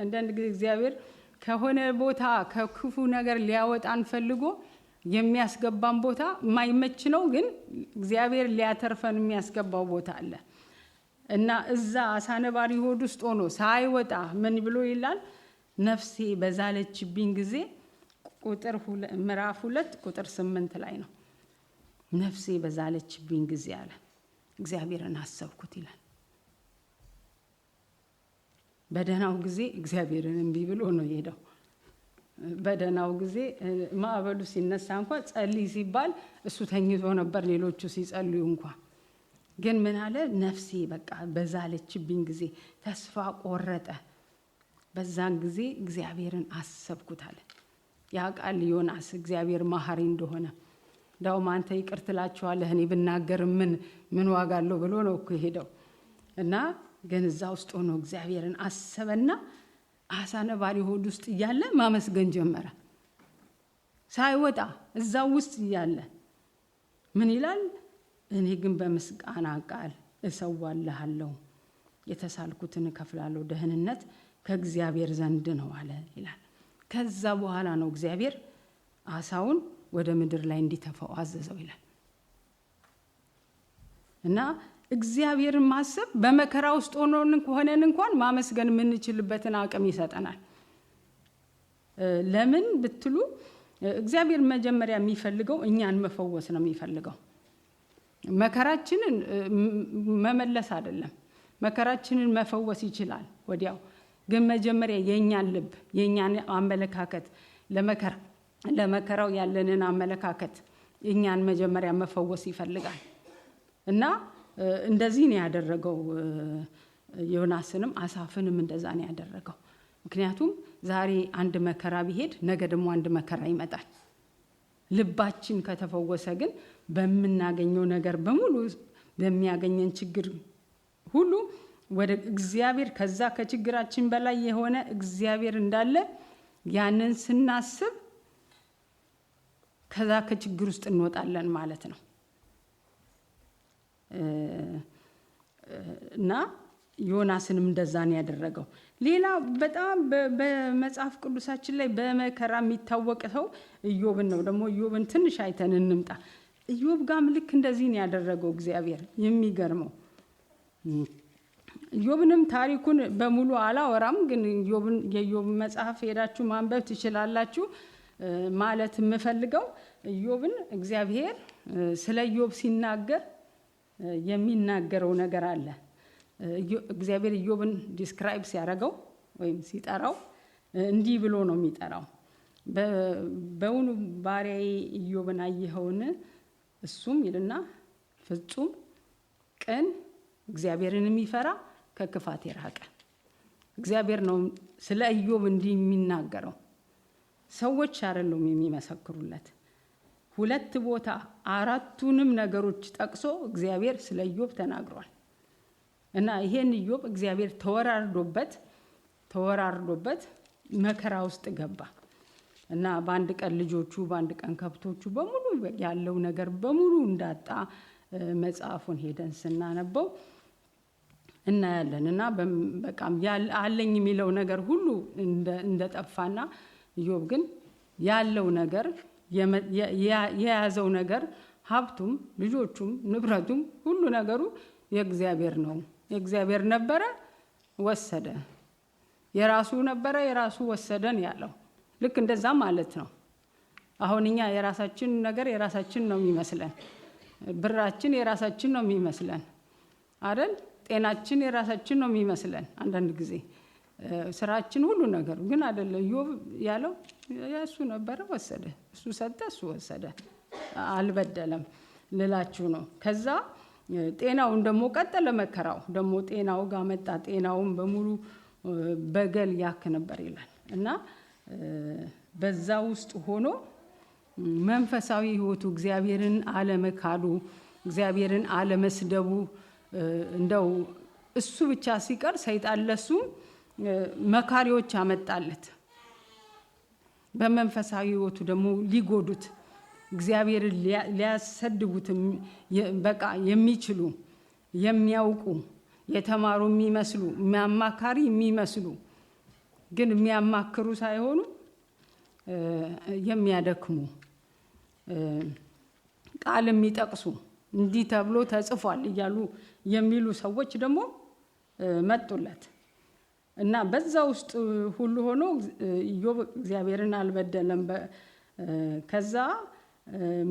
አንዳንድ ጊዜ እግዚአብሔር ከሆነ ቦታ ከክፉ ነገር ሊያወጣን ፈልጎ የሚያስገባን ቦታ የማይመች ነው፣ ግን እግዚአብሔር ሊያተርፈን የሚያስገባው ቦታ አለ እና እዛ አሳ ነባሪ ሆድ ውስጥ ሆኖ ሳይወጣ ምን ብሎ ይላል? ነፍሴ በዛለችብኝ ጊዜ ምዕራፍ 2 ቁጥር 8 ላይ ነው። ነፍሴ በዛለችብኝ ጊዜ አለ እግዚአብሔርን አሰብኩት ይላል። በደህናው ጊዜ እግዚአብሔርን እምቢ ብሎ ነው የሄደው። በደናው ጊዜ ማዕበሉ ሲነሳ እንኳን ጸልይ ሲባል እሱ ተኝቶ ነበር፣ ሌሎቹ ሲጸልዩ እንኳን። ግን ምን አለ? ነፍሴ በቃ በዛለችብኝ ጊዜ ተስፋ ቆረጠ። በዛን ጊዜ እግዚአብሔርን አሰብኩት አለ። ያ ቃል ዮናስ እግዚአብሔር መሐሪ እንደሆነ እንዳውም አንተ ይቅር ትላቸዋለህ እኔ ብናገር ምን ዋጋ አለው ብሎ ነው እኮ ሄደው እና ግን እዛ ውስጥ ሆኖ እግዚአብሔርን አሰበና አሳ ነባሪ ሆድ ውስጥ እያለ ማመስገን ጀመረ። ሳይወጣ እዛው ውስጥ እያለ ምን ይላል? እኔ ግን በምስጋና ቃል እሰዋልሃለሁ፣ የተሳልኩትን እከፍላለሁ፣ ደህንነት ከእግዚአብሔር ዘንድ ነው አለ ይላል። ከዛ በኋላ ነው እግዚአብሔር አሳውን ወደ ምድር ላይ እንዲተፋው አዘዘው ይላል። እና እግዚአብሔርን ማሰብ በመከራ ውስጥ ሆነን እንኳን ማመስገን የምንችልበትን አቅም ይሰጠናል። ለምን ብትሉ እግዚአብሔር መጀመሪያ የሚፈልገው እኛን መፈወስ ነው የሚፈልገው። መከራችንን መመለስ አይደለም። መከራችንን መፈወስ ይችላል ወዲያው። ግን መጀመሪያ የኛን ልብ የኛን አመለካከት ለመከራው ያለንን አመለካከት እኛን መጀመሪያ መፈወስ ይፈልጋል። እና እንደዚህ ነው ያደረገው። ዮናስንም አሳፍንም እንደዛ ነው ያደረገው። ምክንያቱም ዛሬ አንድ መከራ ቢሄድ ነገ ደግሞ አንድ መከራ ይመጣል። ልባችን ከተፈወሰ ግን በምናገኘው ነገር በሙሉ በሚያገኘን ችግር ሁሉ ወደ እግዚአብሔር ከዛ ከችግራችን በላይ የሆነ እግዚአብሔር እንዳለ ያንን ስናስብ ከዛ ከችግር ውስጥ እንወጣለን ማለት ነው። እና ዮናስንም እንደዛ ነው ያደረገው። ሌላ በጣም በመጽሐፍ ቅዱሳችን ላይ በመከራ የሚታወቅ ሰው ኢዮብን ነው። ደግሞ ኢዮብን ትንሽ አይተን እንምጣ። ኢዮብ ጋም ልክ እንደዚህ ነው ያደረገው እግዚአብሔር። የሚገርመው ኢዮብንም ታሪኩን በሙሉ አላወራም፣ ግን የኢዮብ መጽሐፍ ሄዳችሁ ማንበብ ትችላላችሁ። ማለት የምፈልገው ኢዮብን እግዚአብሔር ስለ ኢዮብ ሲናገር የሚናገረው ነገር አለ። እግዚአብሔር ኢዮብን ዲስክራይብ ሲያደርገው ወይም ሲጠራው እንዲህ ብሎ ነው የሚጠራው። በውኑ ባሪያዬ ኢዮብን አየኸውን? እሱም ይልና ፍጹም ቅን፣ እግዚአብሔርን የሚፈራ፣ ከክፋት የራቀ። እግዚአብሔር ነው ስለ ኢዮብ እንዲህ የሚናገረው። ሰዎች አይደሉም የሚመሰክሩለት። 2 ቦታ 4ቱንም ነገሮች ጠቅሶ እግዚአብሔር ስለ ኢዮብ ተናግሯል። እና ይሄን ኢዮብ እግዚአብሔር ተወራርዶበት መከራ ውስጥ ገባ። እና በአንድ ቀን ልጆቹ በአንድ ቀን ከብቶቹ በሙሉ ያለው ነገር በሙሉ እንዳጣ መጽሐፉን ሄደን ስናነበው እናያለን። እና በቃም አለኝ የሚለው ነገር ሁሉ እንደጠፋና ኢዮብ ግን ያለው ነገር የያዘው ነገር ሀብቱም ልጆቹም ንብረቱም ሁሉ ነገሩ የእግዚአብሔር ነው። የእግዚአብሔር ነበረ፣ ወሰደ። የራሱ ነበረ፣ የራሱ ወሰደን ያለው ልክ እንደዛ ማለት ነው። አሁን እኛ የራሳችን ነገር የራሳችን ነው የሚመስለን። ብራችን የራሳችን ነው የሚመስለን አይደል? ጤናችን የራሳችን ነው የሚመስለን አንዳንድ ጊዜ። ስራችን ሁሉ ነገር ግን አይደለም። ኢዮብ ያለው የእሱ ነበረ፣ ወሰደ። እሱ ሰጠ፣ እሱ ወሰደ። አልበደለም ልላችሁ ነው። ከዛ ጤናውን ደግሞ ቀጠለ። መከራው ደግሞ ጤናው ጋር መጣ። ጤናውን በሙሉ በገል ያክ ነበር ይላል። እና በዛ ውስጥ ሆኖ መንፈሳዊ ህይወቱ እግዚአብሔርን አለመካዱ፣ እግዚአብሔርን አለመስደቡ እንደው እሱ ብቻ ሲቀር ሰይጣን ለሱ መካሪዎች አመጣለት። በመንፈሳዊ ህይወቱ ደግሞ ሊጎዱት እግዚአብሔርን ሊያሰድቡት በቃ የሚችሉ የሚያውቁ የተማሩ የሚመስሉ የሚያማካሪ የሚመስሉ ግን የሚያማክሩ ሳይሆኑ የሚያደክሙ ቃል የሚጠቅሱ እንዲህ ተብሎ ተጽፏል እያሉ የሚሉ ሰዎች ደግሞ መጡለት። እና በዛ ውስጥ ሁሉ ሆኖ ኢዮብ እግዚአብሔርን አልበደለም። ከዛ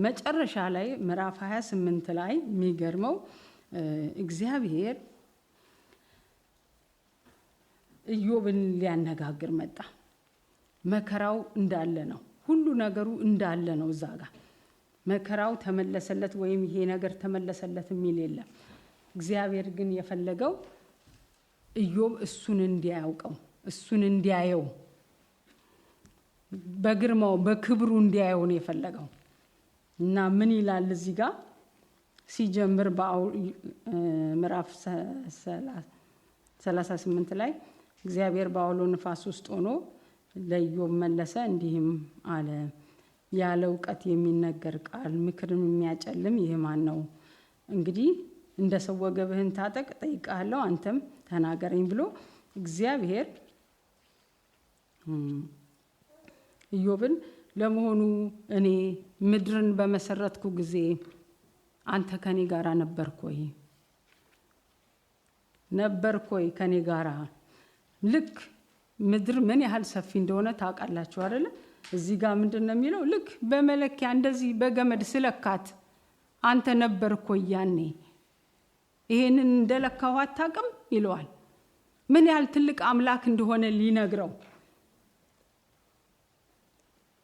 መጨረሻ ላይ ምዕራፍ 28 ላይ የሚገርመው እግዚአብሔር ኢዮብን ሊያነጋግር መጣ። መከራው እንዳለ ነው። ሁሉ ነገሩ እንዳለ ነው። እዛ ጋር መከራው ተመለሰለት ወይም ይሄ ነገር ተመለሰለት የሚል የለም። እግዚአብሔር ግን የፈለገው ኢዮብ እሱን እንዲያውቀው፣ እሱን እንዲያየው፣ በግርማው በክብሩ እንዲያየው ነው የፈለገው። እና ምን ይላል እዚህ ጋር ሲጀምር ምዕራፍ 38 ላይ እግዚአብሔር በአውሎ ንፋስ ውስጥ ሆኖ ለኢዮብ መለሰ እንዲህም አለ፣ ያለ እውቀት የሚነገር ቃል ምክርም የሚያጨልም ይህ ማን ነው? እንግዲህ እንደ ሰው ወገብህን ታጠቅ፣ ጠይቃለሁ፣ አንተም ተናገረኝ ብሎ እግዚአብሔር ኢዮብን ለመሆኑ እኔ ምድርን በመሰረትኩ ጊዜ አንተ ከኔ ጋራ ነበርኮይ? ከኔ ጋራ? ልክ ምድር ምን ያህል ሰፊ እንደሆነ ታውቃላችሁ አይደል? እዚህ ጋር ምንድነው የሚለው? ልክ በመለኪያ እንደዚህ በገመድ ስለካት አንተ ነበርኮይ ያኔ። ይሄንን እንደለካው አታውቅም ይለዋል። ምን ያህል ትልቅ አምላክ እንደሆነ ሊነግረው።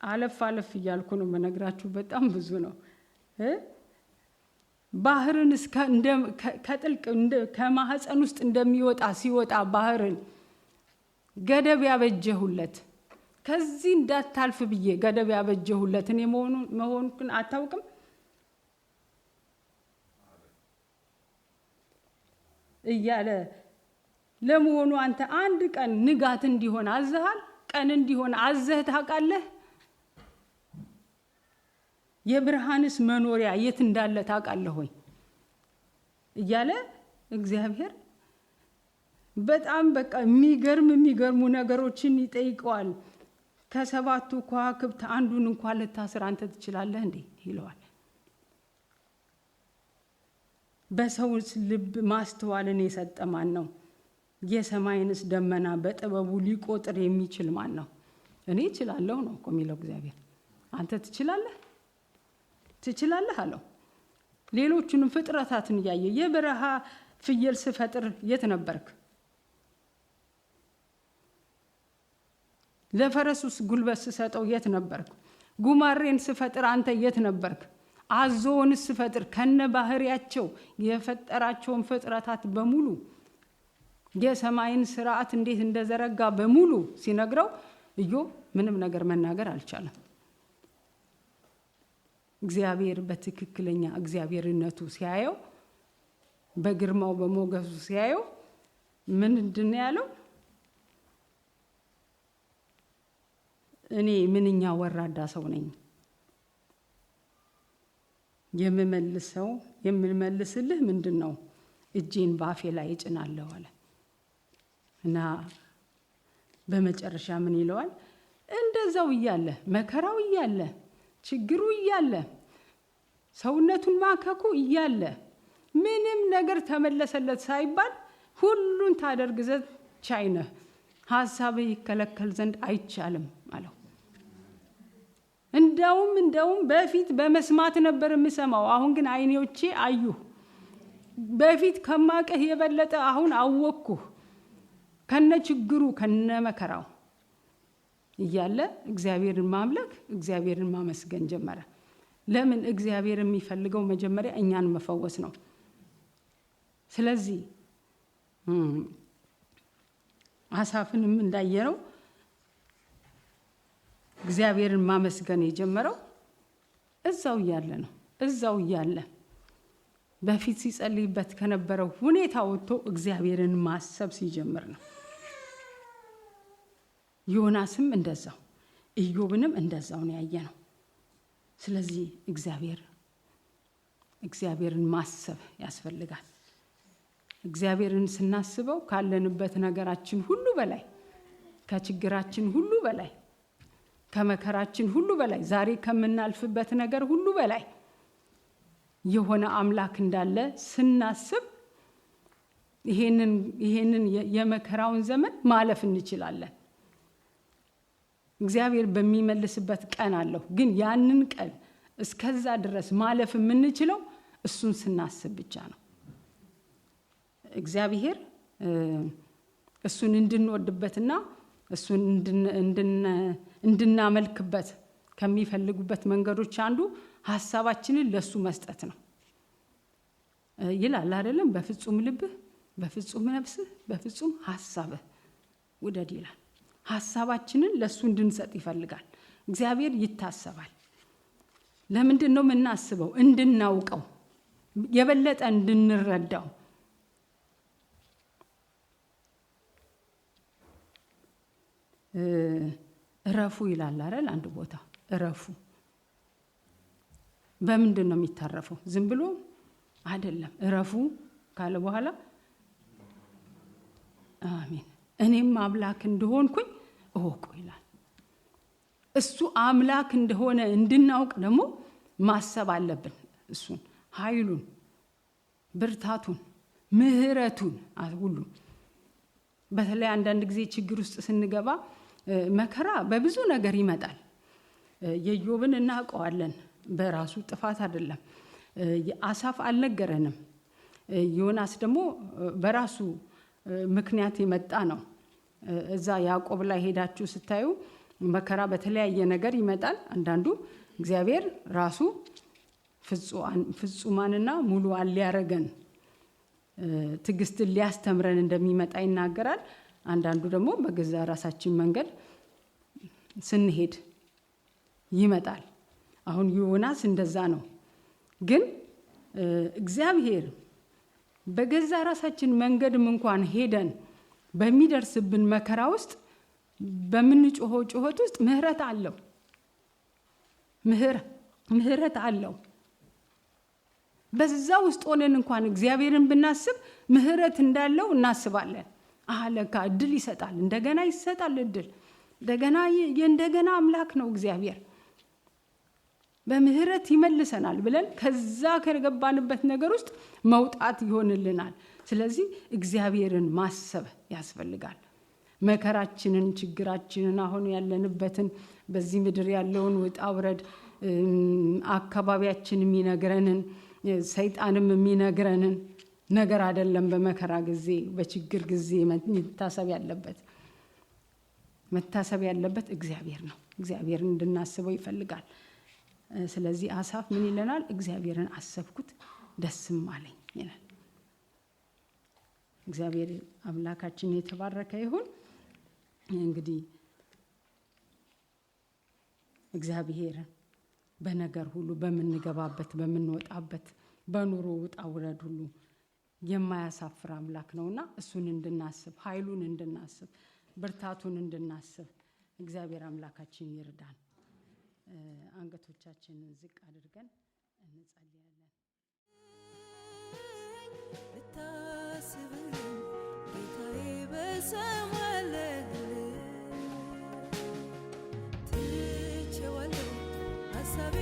አለፍ እያልኩ ነው መነግራችሁ፣ በጣም ብዙ ነው። ባህርን እስከ ከጥልቅ ከማህፀን ውስጥ እንደሚወጣ ሲወጣ ባህርን ገደብ ያበጀሁለት፣ ከዚህ እንዳታልፍ ብዬ ገደብ ያበጀሁለት እኔ መሆኑን አታውቅም? እያለ ለመሆኑ አንተ አንድ ቀን ንጋት እንዲሆን አዘሃል? ቀን እንዲሆን አዘህ ታውቃለህ? የብርሃንስ መኖሪያ የት እንዳለ ታውቃለህ ወይ? እያለ እግዚአብሔር በጣም በቃ የሚገርሙ ነገሮችን ይጠይቀዋል። ከሰባቱ ከዋክብት አንዱን እንኳን ልታስር አንተ ትችላለህ እንዴ ይለዋል። በሰውስ ልብ ማስተዋልን የሰጠ ማን ነው? የሰማይንስ ደመና በጥበቡ ሊቆጥር የሚችል ማን ነው? እኔ እችላለሁ ነው እኮ የሚለው እግዚአብሔር። አንተ ትችላለህ አለው። ሌሎቹንም ፍጥረታትን እያየ የበረሃ ፍየል ስፈጥር የት ነበርክ? ለፈረሱስ ጉልበት ስሰጠው የት ነበርክ? ጉማሬን ስፈጥር አንተ የት ነበርክ? አዞውንስ ስፈጥር ከነ ባህሪያቸው የፈጠራቸውን ፍጥረታት በሙሉ የሰማይን ስርዓት እንዴት እንደዘረጋ በሙሉ ሲነግረው ኢዮብ ምንም ነገር መናገር አልቻለም። እግዚአብሔር በትክክለኛ እግዚአብሔርነቱ ሲያየው፣ በግርማው በሞገሱ ሲያየው ምንድን ነው ያለው? እኔ ምንኛ ወራዳ ሰው ነኝ፣ የምመልስልህ ምንድን ነው? እጄን ባፌ ላይ እጭናለሁ አለ። እና በመጨረሻ ምን ይለዋል? እንደዛው እያለ መከራው እያለ ችግሩ እያለ ሰውነቱን ማከኩ እያለ ምንም ነገር ተመለሰለት ሳይባል ሁሉን ታደርግ ዘንድ ቻይ ነህ፣ ሐሳብህ ይከለከል ዘንድ አይቻልም አለው። እንደውም በፊት በመስማት ነበር የምሰማው፣ አሁን ግን ዓይኖቼ አዩ። በፊት ከማቀህ የበለጠ አሁን አወቅኩህ፣ ከነ ችግሩ ከነ መከራው እያለ እግዚአብሔርን ማምለክ፣ እግዚአብሔርን ማመስገን ጀመረ። ለምን? እግዚአብሔር የሚፈልገው መጀመሪያ እኛን መፈወስ ነው። ስለዚህ አሳፍንም እንዳየነው እግዚአብሔርን ማመስገን የጀመረው እዛው እያለ ነው። እዛው እያለ በፊት ሲጸልይበት ከነበረው ሁኔታ ወጥቶ እግዚአብሔርን ማሰብ ሲጀምር ነው። ዮናስም እንደዛው፣ ኢዮብንም እንደዛው ነው ያየነው። ስለዚህ እግዚአብሔርን ማሰብ ያስፈልጋል። እግዚአብሔርን ስናስበው ካለንበት ነገራችን ሁሉ በላይ፣ ከችግራችን ሁሉ በላይ፣ ከመከራችን ሁሉ በላይ፣ ዛሬ ከምናልፍበት ነገር ሁሉ በላይ የሆነ አምላክ እንዳለ ስናስብ ይሄንን የመከራውን ዘመን ማለፍ እንችላለን። እግዚአብሔር በሚመልስበት ቀን አለው። ግን ያንን ቀን እስከዛ ድረስ ማለፍ የምንችለው እሱን ስናስብ ብቻ ነው። እግዚአብሔር እሱን እንድንወድበትና እሱን እንድናመልክበት ከሚፈልጉበት መንገዶች አንዱ ሐሳባችንን ለሱ መስጠት ነው ይላል አይደለም? በፍጹም ልብህ፣ በፍጹም ነፍስህ፣ በፍጹም ሐሳብህ ውደድ ይላል። ሐሳባችንን ለሱ እንድንሰጥ ይፈልጋል። እግዚአብሔር ይታሰባል። ለምንድን ነው የምናስበው? እንድናውቀው፣ የበለጠ እንድንረዳው። እረፉ ይላል አይደል? አንድ ቦታ እረፉ። በምንድን ነው የሚታረፈው? ዝም ብሎ አይደለም። እረፉ ካለ በኋላ አሜን እኔም አምላክ እንደሆንኩኝ እወቁ ይላል። እሱ አምላክ እንደሆነ እንድናውቅ ደግሞ ማሰብ አለብን። እሱን ኃይሉን፣ ብርታቱን፣ ምህረቱን ሁሉ። በተለይ አንዳንድ ጊዜ ችግር ውስጥ ስንገባ መከራ በብዙ ነገር ይመጣል። የኢዮብን እናውቀዋለን። በራሱ ጥፋት አይደለም። አሳፍ አልነገረንም። ዮናስ ደግሞ በራሱ ምክንያት የመጣ ነው። እዛ ያዕቆብ ላይ ሄዳችሁ ስታዩ መከራ በተለያየ ነገር ይመጣል። አንዳንዱ እግዚአብሔር ራሱ ፍጹማንና ሙሉዋን ሊያረገን ትዕግስትን ሊያስተምረን እንደሚመጣ ይናገራል። አንዳንዱ ደግሞ በገዛ ራሳችን መንገድ ስንሄድ ይመጣል። አሁን ዮናስ እንደዛ ነው። ግን እግዚአብሔር በገዛ ራሳችን መንገድም እንኳን ሄደን በሚደርስብን መከራ ውስጥ በምንጮኸው ጩኸት ውስጥ ምህረት አለው። ምህረት አለው። በዛ ውስጥ ሆነን እንኳን እግዚአብሔርን ብናስብ ምህረት እንዳለው እናስባለን። ለካ እድል ይሰጣል፣ እንደገና ይሰጣል እድል። እንደገና አምላክ ነው እግዚአብሔር። በምህረት ይመልሰናል ብለን ከዛ ከገባንበት ነገር ውስጥ መውጣት ይሆንልናል። ስለዚህ እግዚአብሔርን ማሰብ ያስፈልጋል። መከራችንን፣ ችግራችንን፣ አሁን ያለንበትን በዚህ ምድር ያለውን ውጣ ውረድ፣ አካባቢያችን የሚነግረንን፣ ሰይጣንም የሚነግረንን ነገር አይደለም። በመከራ ጊዜ፣ በችግር ጊዜ መታሰብ ያለበት እግዚአብሔር ነው። እግዚአብሔርን እንድናስበው ይፈልጋል። ስለዚህ አሳፍ ምን ይለናል? እግዚአብሔርን አሰብኩት ደስም አለኝ ይላል። እግዚአብሔር አምላካችን የተባረከ ይሁን። እንግዲህ እግዚአብሔር በነገር ሁሉ፣ በምንገባበት፣ በምንወጣበት፣ በኑሮ ውጣ ውረድ ሁሉ የማያሳፍር አምላክ ነውና እሱን እንድናስብ፣ ኃይሉን እንድናስብ፣ ብርታቱን እንድናስብ እግዚአብሔር አምላካችን ይርዳን። አንገቶቻችንን ዝቅ አድርገን እንጸልያለን። ልታስብልኝ ጌታዬ በሰማይ ትቼዋለሁ ሐሳቤ